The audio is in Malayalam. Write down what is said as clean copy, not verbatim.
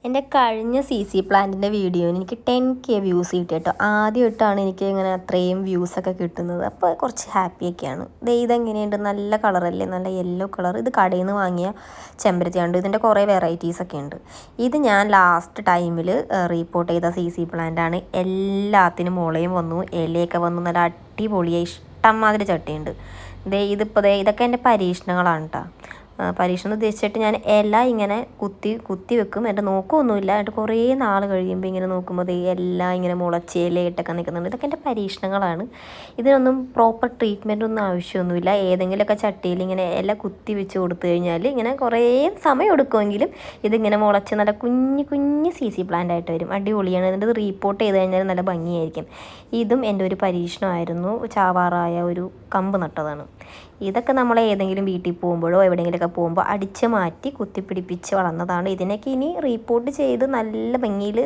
എൻ്റെ കഴിഞ്ഞ CC പ്ലാന്റിൻ്റെ വീഡിയോന് എനിക്ക് 10K വ്യൂസ് കിട്ടി കേട്ടോ. ആദ്യമായിട്ടാണ് എനിക്ക് ഇങ്ങനെ അത്രയും വ്യൂസൊക്കെ കിട്ടുന്നത്. അപ്പോൾ കുറച്ച് ഹാപ്പിയൊക്കെയാണ്. ഇതെങ്ങനെയുണ്ട്, നല്ല കളറല്ലേ, നല്ല യെല്ലോ കളർ. ഇത് കടയിൽ നിന്ന് വാങ്ങിയ ചെമ്പരത്തിയാണ്. ഇതിൻ്റെ കുറേ വെറൈറ്റീസൊക്കെ ഉണ്ട്. ഇത് ഞാൻ ലാസ്റ്റ് ടൈമിൽ റീപ്പോർട്ട് ചെയ്ത CC പ്ലാന്റാണ്. എല്ലാത്തിനും മുളയും വന്നു, ഇലയൊക്കെ വന്നു, നല്ല അടിപൊളിയായി ഇഷ്ടം മാതിരി ചട്ടിയുണ്ട്. ഇതൊക്കെ എൻ്റെ പരീക്ഷണങ്ങളാണ് കേട്ടോ. പരീക്ഷണം ഉദ്ദേശിച്ചിട്ട് ഞാൻ ഇല ഇങ്ങനെ കുത്തി വെക്കും. എന്നിട്ട് നോക്കുകയൊന്നുമില്ല. എന്നിട്ട് കുറേ നാൾ കഴിയുമ്പോൾ ഇങ്ങനെ നോക്കുമ്പോൾ എല്ലാം ഇങ്ങനെ മുളച്ച് ഇലയിട്ടൊക്കെ നിൽക്കുന്നുണ്ട്. ഇതൊക്കെ എൻ്റെ പരീക്ഷണങ്ങളാണ്. ഇതിനൊന്നും പ്രോപ്പർ ട്രീറ്റ്മെൻ്റ് ഒന്നും ആവശ്യമൊന്നുമില്ല. ഏതെങ്കിലുമൊക്കെ ചട്ടിയിൽ ഇങ്ങനെ ഇല കുത്തി വെച്ച് കൊടുത്തു കഴിഞ്ഞാൽ ഇങ്ങനെ കുറേ സമയം എടുക്കുമെങ്കിലും ഇതിങ്ങനെ മുളച്ച് നല്ല കുഞ്ഞ് കുഞ്ഞ് CC പ്ലാന്റ് ആയിട്ട് വരും. അടിപൊളിയാണ്. എന്നിട്ട് ഇത് റീപ്പോർട്ട് ചെയ്ത് കഴിഞ്ഞാൽ നല്ല ഭംഗിയായിരിക്കും. ഇതും എൻ്റെ ഒരു പരീക്ഷണമായിരുന്നു. ചാവാറായ ഒരു കമ്പ് നട്ടതാണ്. ഇതൊക്കെ നമ്മൾ ഏതെങ്കിലും വീട്ടിൽ പോകുമ്പോഴോ എവിടെയെങ്കിലുമൊക്കെ പോകുമ്പോൾ അടിച്ച് മാറ്റി കുത്തിപ്പിടിപ്പിച്ച് വളർന്നതാണ്. ഇതിനൊക്കെ ഇനി റീപ്പോർട്ട് ചെയ്ത് നല്ല ഭംഗിയിൽ